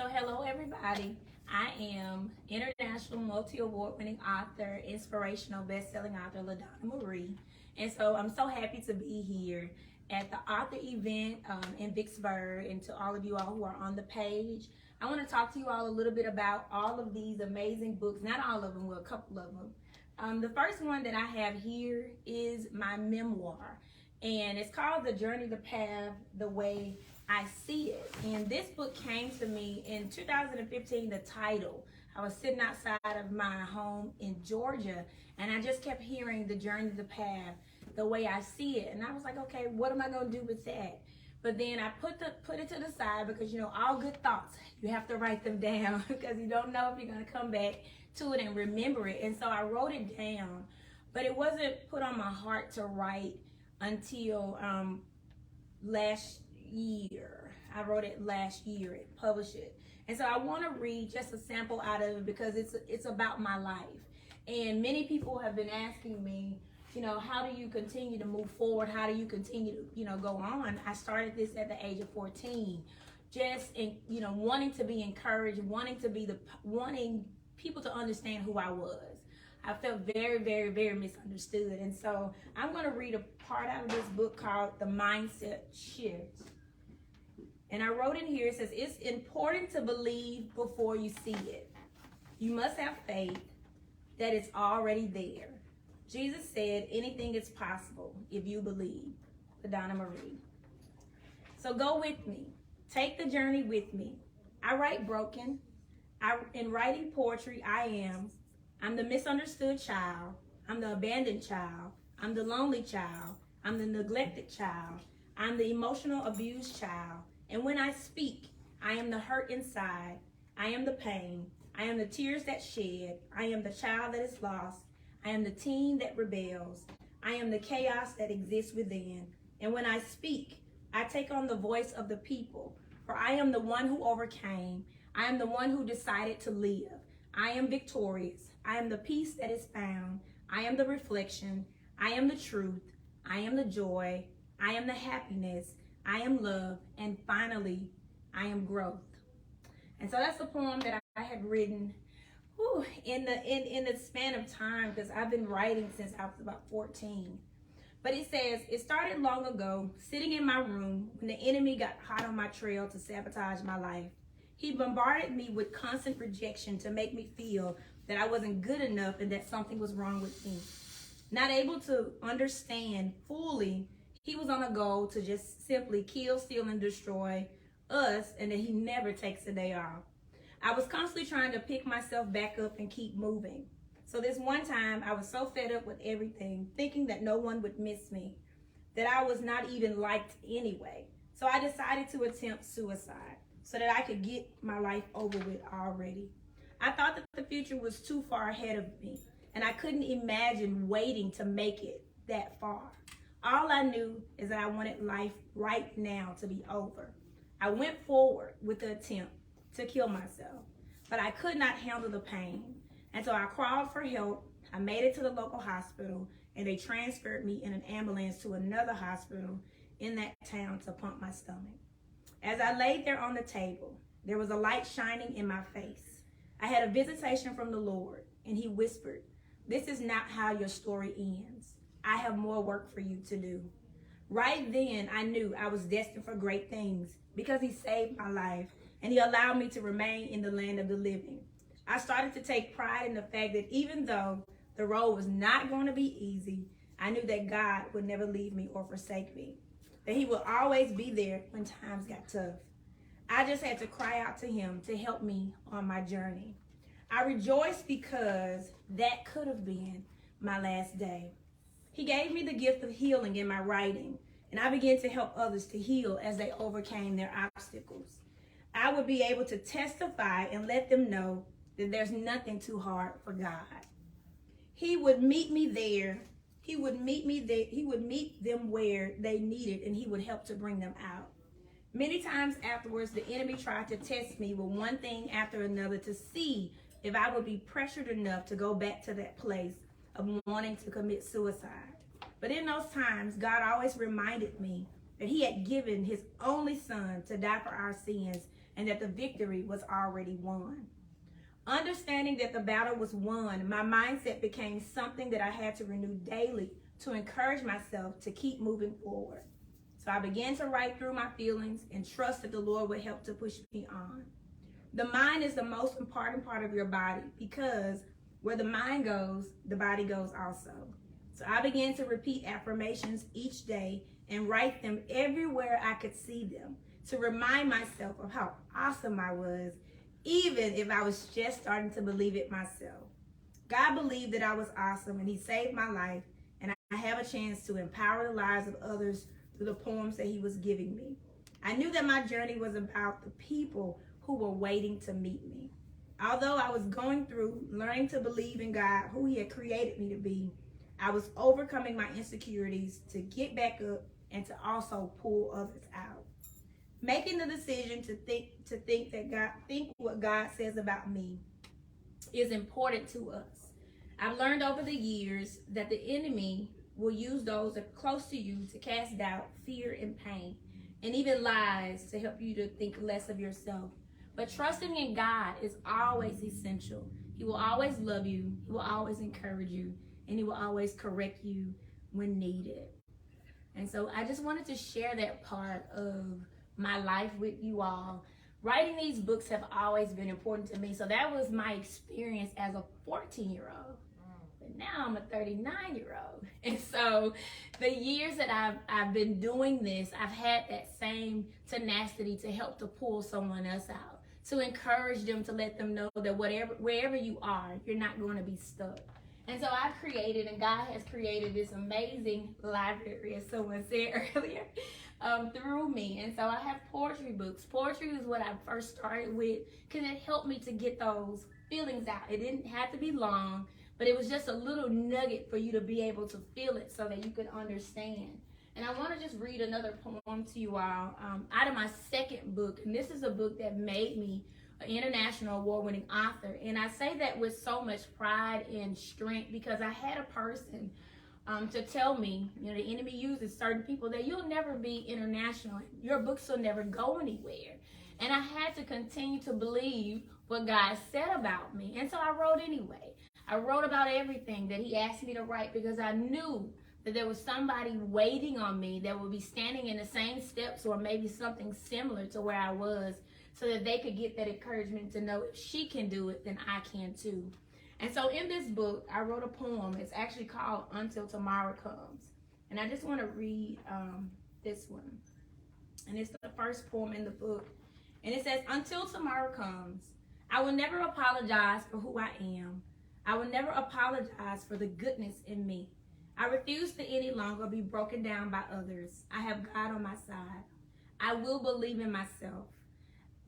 So hello everybody. I am international multi-award winning author, inspirational best-selling author LaDonna Marie. And so I'm so happy to be here at the author event in Vicksburg. And to all of you all who are on the page, I want to talk to you all a little bit about all of these amazing books. Not all of them, well, a couple of them. The first one that I have here is my memoir, and it's called The Journey, the Path, the Way I See It. And this book came to me in 2015, the title. I was sitting outside of my home in Georgia, and I just kept hearing The Journey, the Path, the Way I See It. And I was like, okay, what am I going to do with that? But then I put it to the side because, you know, all good thoughts, you have to write them down because you don't know if you're going to come back to it and remember it. And so I wrote it down, but it wasn't put on my heart to write until last year. I wrote it last year, published it. And so I want to read just a sample out of it because it's about my life. And many people have been asking me, you know, how do you continue to move forward? How do you continue to, you know, go on? I started this at the age of 14, just in, you know, wanting to be encouraged, wanting people to understand who I was. I felt very, very, very misunderstood. And so I'm going to read a part out of this book called The Mindset Shift. And I wrote in here, it says, it's important to believe before you see it. You must have faith that it's already there. Jesus said, anything is possible if you believe. LaDonna Marie. So go with me. Take the journey with me. I write broken. In writing poetry, I'm the misunderstood child. I'm the abandoned child. I'm the lonely child. I'm the neglected child. I'm the emotional abused child. And when I speak, I am the hurt inside. I am the pain. I am the tears that shed. I am the child that is lost. I am the teen that rebels. I am the chaos that exists within. And when I speak, I take on the voice of the people. For I am the one who overcame. I am the one who decided to live. I am victorious. I am the peace that is found. I am the reflection. I am the truth. I am the joy. I am the happiness. I am love. And finally, I am growth. And so that's the poem that I had written in the span of time, because I've been writing since I was about 14. But it says, it started long ago, sitting in my room when the enemy got hot on my trail to sabotage my life. He bombarded me with constant rejection to make me feel that I wasn't good enough and that something was wrong with me. Not able to understand fully, he was on a goal to just simply kill, steal, and destroy us, and that he never takes a day off. I was constantly trying to pick myself back up and keep moving. So this one time, I was so fed up with everything, thinking that no one would miss me, that I was not even liked anyway. So I decided to attempt suicide so that I could get my life over with already. I thought that the future was too far ahead of me, and I couldn't imagine waiting to make it that far. All I knew is that I wanted life right now to be over. I went forward with the attempt to kill myself, but I could not handle the pain. And so I crawled for help. I made it to the local hospital, and they transferred me in an ambulance to another hospital in that town to pump my stomach. As I laid there on the table, there was a light shining in my face. I had a visitation from the Lord, and he whispered, "This is not how your story ends. I have more work for you to do." Right then, I knew I was destined for great things because he saved my life, and he allowed me to remain in the land of the living. I started to take pride in the fact that even though the road was not going to be easy, I knew that God would never leave me or forsake me, that he would always be there when times got tough. I just had to cry out to him to help me on my journey. I rejoiced because that could have been my last day. He gave me the gift of healing in my writing, and I began to help others to heal as they overcame their obstacles. I would be able to testify and let them know that there's nothing too hard for God. He would meet me there. He would meet them where they needed, and he would help to bring them out. Many times afterwards, the enemy tried to test me with one thing after another to see if I would be pressured enough to go back to that place of wanting to commit suicide. But in those times, God always reminded me that he had given his only son to die for our sins and that the victory was already won. Understanding that the battle was won, my mindset became something that I had to renew daily to encourage myself to keep moving forward. So I began to write through my feelings and trust that the Lord would help to push me on. The mind is the most important part of your body because where the mind goes, the body goes also. So I began to repeat affirmations each day and write them everywhere I could see them to remind myself of how awesome I was, even if I was just starting to believe it myself. God believed that I was awesome and he saved my life, and I have a chance to empower the lives of others through the poems that he was giving me. I knew that my journey was about the people who were waiting to meet me. Although I was going through learning to believe in God, who he had created me to be, I was overcoming my insecurities to get back up and to also pull others out. Making the decision to think what God says about me is important to us. I've learned over the years that the enemy will use those that are close to you to cast doubt, fear, and pain, and even lies to help you to think less of yourself. But trusting in God is always essential. He will always love you, he will always encourage you, and he will always correct you when needed. And so I just wanted to share that part of my life with you all. Writing these books have always been important to me. So that was my experience as a 14-year-old. But now I'm a 39-year-old. And so the years that I've been doing this, I've had that same tenacity to help to pull someone else out, to encourage them, to let them know that wherever you are, you're not going to be stuck. And so I've created, and God has created, this amazing library, as someone said earlier, through me. And so I have poetry books. Poetry is what I first started with because it helped me to get those feelings out. It didn't have to be long, but it was just a little nugget for you to be able to feel it so that you could understand. And I want to just read another poem to you all out of my second book. And this is a book that made me an international award-winning author. And I say that with so much pride and strength because I had a person to tell me, the enemy uses certain people that you'll never be international. Your books will never go anywhere. And I had to continue to believe what God said about me. And so I wrote anyway. I wrote about everything that he asked me to write because I knew that there was somebody waiting on me that would be standing in the same steps or maybe something similar to where I was, so that they could get that encouragement to know if she can do it, then I can too. And so in this book, I wrote a poem. It's actually called Until Tomorrow Comes. And I just want to read this one. And it's the first poem in the book. And it says, until tomorrow comes, I will never apologize for who I am. I will never apologize for the goodness in me. I refuse to any longer be broken down by others. I have God on my side. I will believe in myself.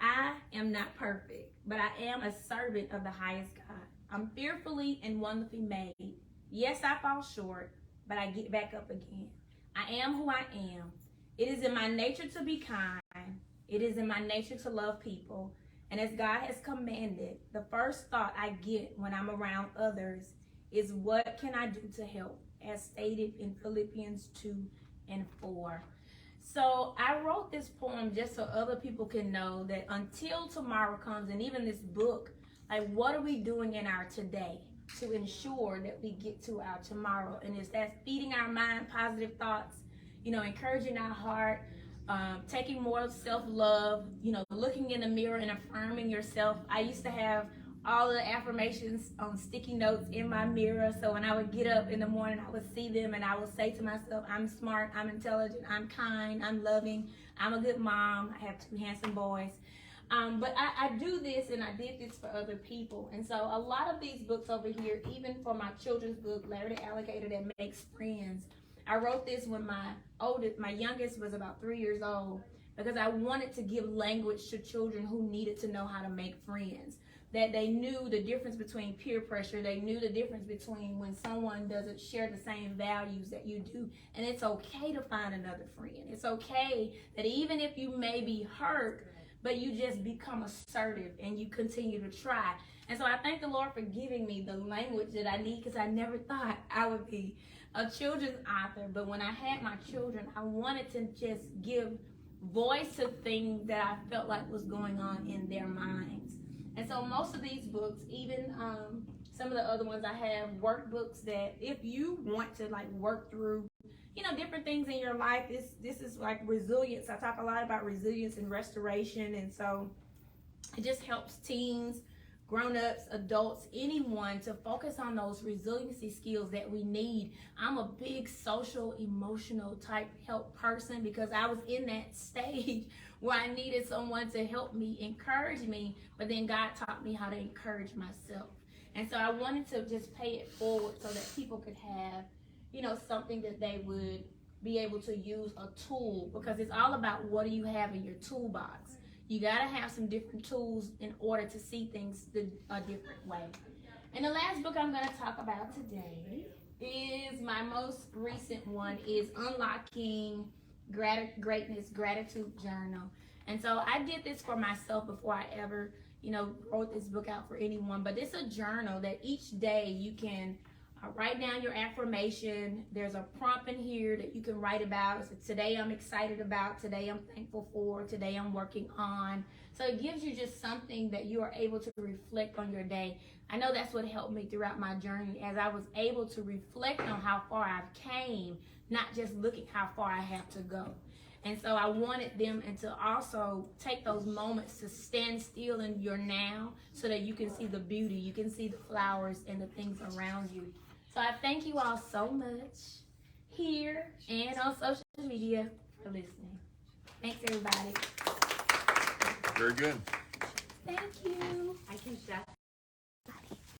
I am not perfect, but I am a servant of the highest God. I'm fearfully and wonderfully made. Yes, I fall short, but I get back up again. I am who I am. It is in my nature to be kind. It is in my nature to love people. And as God has commanded, the first thought I get when I'm around others is, what can I do to help? As stated in Philippians 2:4. So I wrote this poem just so other people can know that until tomorrow comes, and even this book, like, what are we doing in our today to ensure that we get to our tomorrow? And it's that feeding our mind positive thoughts, encouraging our heart, taking more self-love, looking in the mirror and affirming yourself. I used to have all the affirmations on sticky notes in my mirror, so when I would get up in the morning, I would see them and I would say to myself, I'm smart, I'm intelligent, I'm kind, I'm loving, I'm a good mom, I have 2 handsome boys. But I do this, and I did this for other people. And so a lot of these books over here, even for my children's book, Larry the Alligator That Makes Friends, I wrote this when my youngest was about 3 years old, because I wanted to give language to children who needed to know how to make friends. That they knew the difference between peer pressure. They knew the difference between when someone doesn't share the same values that you do. And it's okay to find another friend. It's okay that even if you may be hurt, but you just become assertive and you continue to try. And so I thank the Lord for giving me the language that I need, because I never thought I would be a children's author. But when I had my children, I wanted to just give voice to things that I felt like was going on in their minds. And so most of these books, even some of the other ones, I have workbooks that if you want to like work through, you know, different things in your life, this is like resilience. I talk a lot about resilience and restoration, and so it just helps teens, grown-ups, adults, anyone to focus on those resiliency skills that we need. I'm a big social, emotional type help person because I was in that stage where I needed someone to help me, encourage me, but then God taught me how to encourage myself. And so I wanted to just pay it forward so that people could have, you know, something that they would be able to use, a tool, because it's all about what do you have in your toolbox. You got to have some different tools in order to see things a different way. And the last book I'm going to talk about today is my most recent one, is Unlocking Greatness Gratitude Journal. And so I did this for myself before I ever, you know, wrote this book out for anyone. But it's a journal that each day you can write down your affirmation. There's a prompt in here that you can write about. So today I'm excited about, today I'm thankful for, today I'm working on. So it gives you just something that you are able to reflect on your day. I know that's what helped me throughout my journey, as I was able to reflect on how far I've came, not just looking how far I have to go. And so I wanted them and to also take those moments to stand still in your now so that you can see the beauty, you can see the flowers and the things around you. So I thank you all so much here and on social media for listening. Thanks, everybody. Very good. Thank you. I can chef